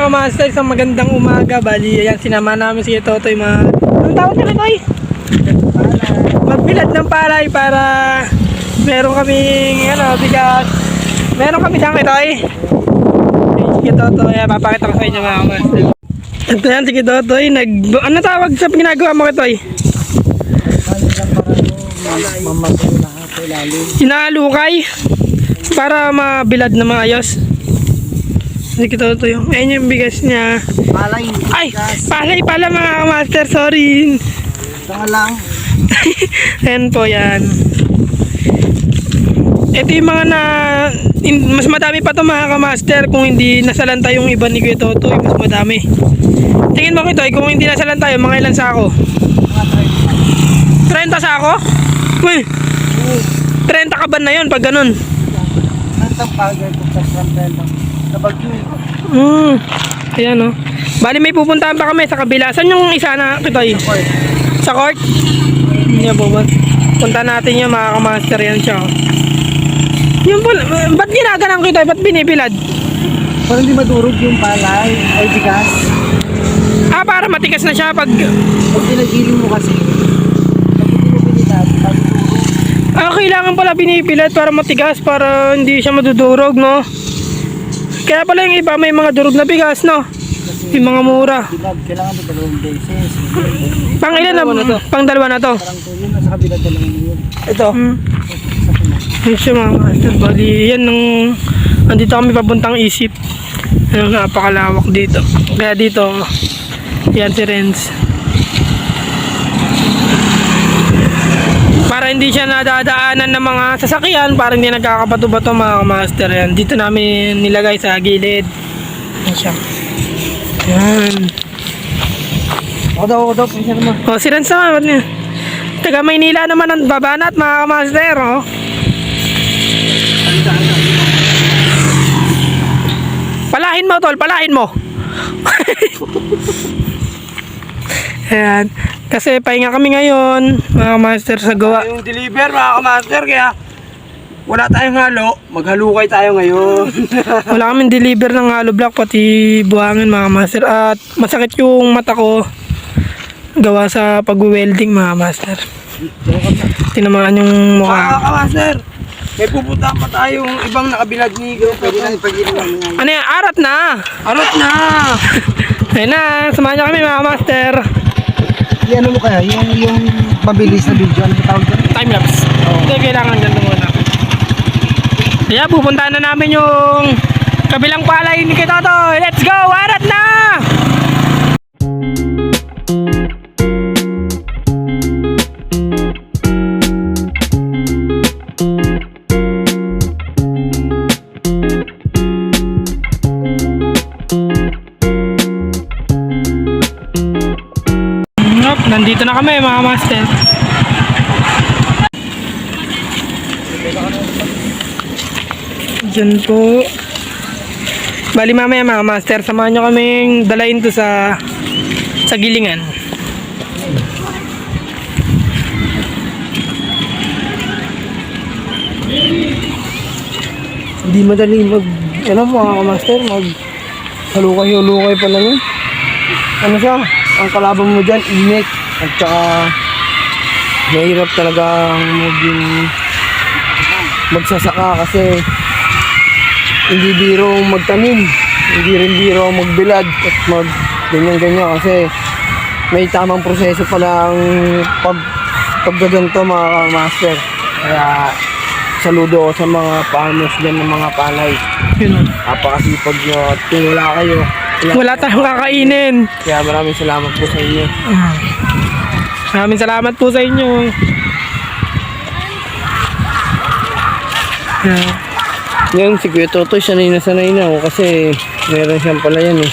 master, isang magandang umaga. Bali, ayan, sinama namin si Totoy anong tawag nila, Toy? Magbilad ng palay para meron kaming, bigas. Meron kami dyan, Toy. Sige, Totoy, papakita ko sa inyo mga master. Ito yan, sige, Totoy. Ano tawag sa ginagawa mo, Toy? Inaalukay para mabilad na maayos. Sige, Totoy. Ayan yung bigas niya. Palay. Ay, palay pala mga master, sorry. Ito nga lang. Ayan po yan. Ito yung mga mas madami pa to mga kamaster kung hindi nasalan tayo yung iba ni Kuya Totoy, mas madami. Tingin mo Toy, kung hindi nasalan tayo, mga ilan sako? 30 sako? Uy, 30 kaban na yun pag ganun. Nantang pagay ko sa Santelo. Nabagyo. Ayan o. Bali may pupuntahan pa kami sa kabila. Saan yung isa na Toy? Sa court? Yan po ba? Punta natin yung mga kamaster yan siya. Yung po, ba't ginaganan ko Toy? Ba't binipilad? Para hindi madurog yung palay ay bigas. Para matigas na siya pag Pinagiling mo kasi. kailangan pala binipilat para matigas, para hindi siya madudurog, no? Kaya pala yung iba may mga durog na bigas, no? Yung mga mura. Kailangan ito 2 beses. Pang ilan na? Pang dalawa na to? Parang ito yun, nasa kabila talaga yun. Ito. Ayun siya mga master. Bali yan andito kami papuntang Isip. Napakalawak dito. Kaya dito yan si Renz. Para hindi siya nadadaanan ng mga sasakyan, para hindi nagkakabato-bato mga master yan. Dito namin nilagay sa gilid. Yan siya. Yan. Ako daw, pinsa naman. Si Renz naman. Taga Maynila naman ang babanat mga master. Palahin mo tol, palahin mo. Ayan. Kasi pahinga kami ngayon, mga master, sa gawa. Yung deliver mga kamaster, kaya wala tayong halo, maghalukay tayo ngayon. Wala kaming deliver ng hollow block, pati buhangin mga master. At masakit yung mata ko gawa sa pag-welding mga master. Tinamaan yung mukha. Mga kamaster, may pupuntahan pa tayong ibang nakabilad ni Go. Pwede na ipagilin namin ngayon. Ano yan? Arat na! Arot na! Ayun na, samahan niyo kami mga master. Ano mo kaya? Yung mabilis na video, ano tawag doon? Time-lapse. Hindi, kailangan ganito muna. Kaya pupuntahan na namin yung kabilang palay ni Totoy. Let's go! Arat na! Nandito na kami mga master. Diyan po. Bali mamaya mga master, samahan nyo kaming dalayin to sa gilingan. Hindi madali mga master, halukay-hulukay pa lang yun. Ano siya? Ang kalaban mo dyan, init. At saka mahirap talaga magsasaka kasi hindi biro magtanim, hindi rin biro magbilad at ganyan-ganyan kasi may tamang proseso palang paggaganto mga master. Kaya saludo ko sa mga farmers dyan ng mga palay. Napakasipag nyo at kung wala kayo, wala tayong kakainin. kaya maraming salamat po sa inyo. Maraming salamat po sa inyo. Yan, si Kuya Totoy, sanay na ako kasi meron siyang pala yan eh.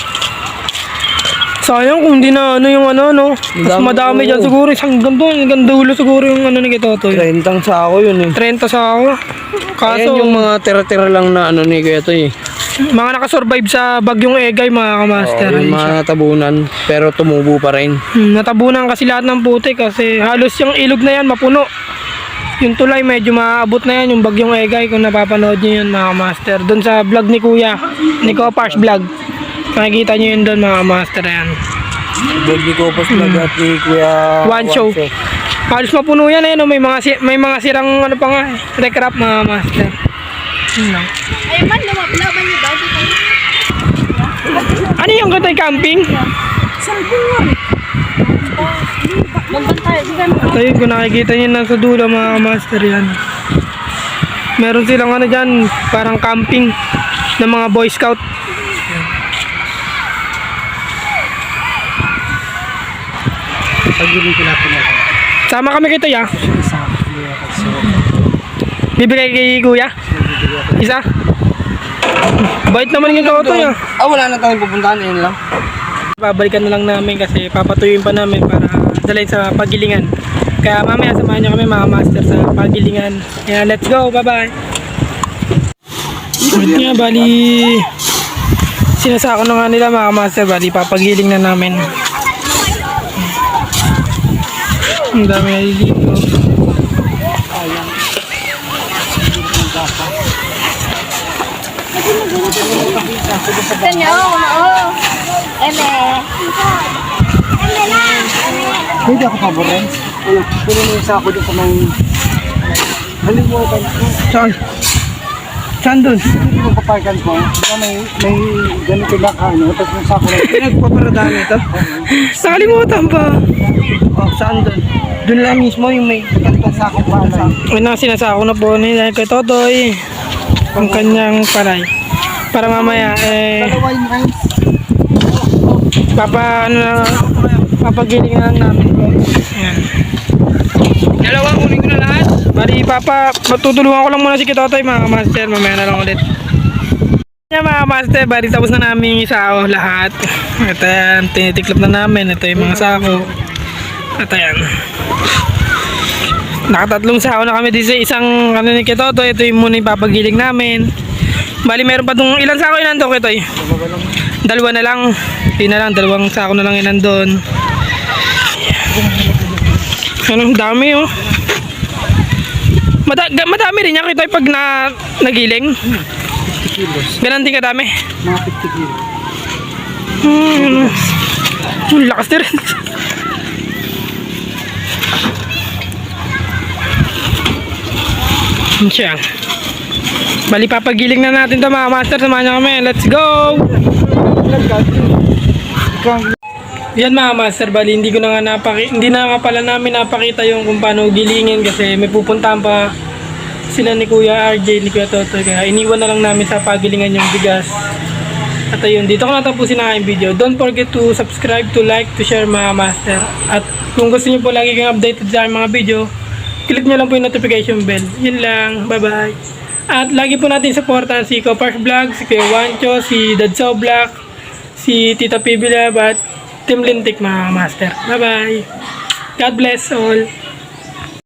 Sayang kung hindi na yung no. Mas madami dyan siguro. Isang gandulo siguro yung ni Kuya Totoy. 30 sako yun eh. 30 sako. Kaso Ayan yung mga tira-tira lang na ni Kuya Toy eh. mga nakasurvive sa bagyong Egay mga kamaster. Yung mga natabunan pero tumubo pa rin. Natabunan kasi lahat ng putik kasi halos yung ilog na yan mapuno. Yung tulay medyo maabot na yan, yung bagyong Egay kung napapanood nyo yun mga kamaster. Doon sa vlog ni Kuya, ni Kopars vlog. Makikita nyo yun doon mga master yan. Vlog ni Kopos Vlog at ni Kuya Wancho. Halos mapuno yan eh, no? May mga sirang ano pa nga eh. Recrap mga master. Yun lang. Ay man, lumaban niyo ba? Di kayo. Ano yung katay camping? Magbantay, di ka Ito yun, kung nakikita nyo nasa dulo mga master yan. Meron silang ano dyan, parang camping ng mga Boy Scout. Pag-ibig ko natin ako. Sama kami kito ya. Bibigay kay kuya? Isa? Bait naman yung tao ya. Wala na tayong pupuntahan, yun lang. Babalikan na lang namin kasi papatuyuin pa namin para dalhin sa Pagilingan. Kaya mamaya samahan nyo kami mga master sa Pagilingan. Yan, let's go, bye bye. Ulit nga, bali sinasako na nga nila mga master, bali papagiling na namin. Ang dami na dito. Gusto niyo? Oo. Eme. Hindi ako paborin. Puno mo yung sako dito sa may... Halimutan ko. Saan? Saan doon? Hindi mo paparkan ko. May ganito na ano. Tapos yung sako na... Pinagpaparadami ito? Nakalimutan pa. Saan doon? Doon lang mismo yung may ganitong sako palay. Ay na, sinasako na po ni kay Totoy ang kanyang paray. Para mamaya Dalawa yung rice. papagiling na lang namin. Ayan. Dalawa, kunin ko na lahat. Bali, matutulungan ko lang muna si Kitotoy mga master. Mamaya na lang ulit. Yan mga master, bali tapos na namin yung sako lahat. Ito yan, tinitiklop na namin. Ito yung mga sako. Ito yan. Nakatatlong sako na kami dito sa isang ano ni Kitotoy. Ito yung muna yung papagiling namin. Bali, meron pa itong ilang sako yun nandun, Kitoy? Dalawa na lang. Hindi na lang, dalawang sako na lang yun nandun. Anong dami oh. Madami rin yan Kitoy pag nagiling. 50 kilos. Ganon din kadami. Mga 50 kilos. Lakas na rin. Yun siya. Bali, papagiling na natin ito mga master. Samahan niyo kami. Let's go! Yan mga master, bali hindi na nga pala namin napakita yung kung paano gilingin kasi may pupuntahan pa sila ni Kuya RJ, ni Kuya Totoy, kaya iniwan na lang namin sa pagilingan yung bigas. At ayun, dito ko natapusin ang aking video. Don't forget to subscribe, to like, to share mga master. At kung gusto niyo po lagi kang updated sa aking mga video, click nyo lang po yung notification bell. Yun lang, bye bye. At lagi po natin supportan si Kopars Vlog, si Kuya Wancho, si Dadsaw Black, si Tita PB Lab at Team Lintik mga master. Bye bye. God bless all.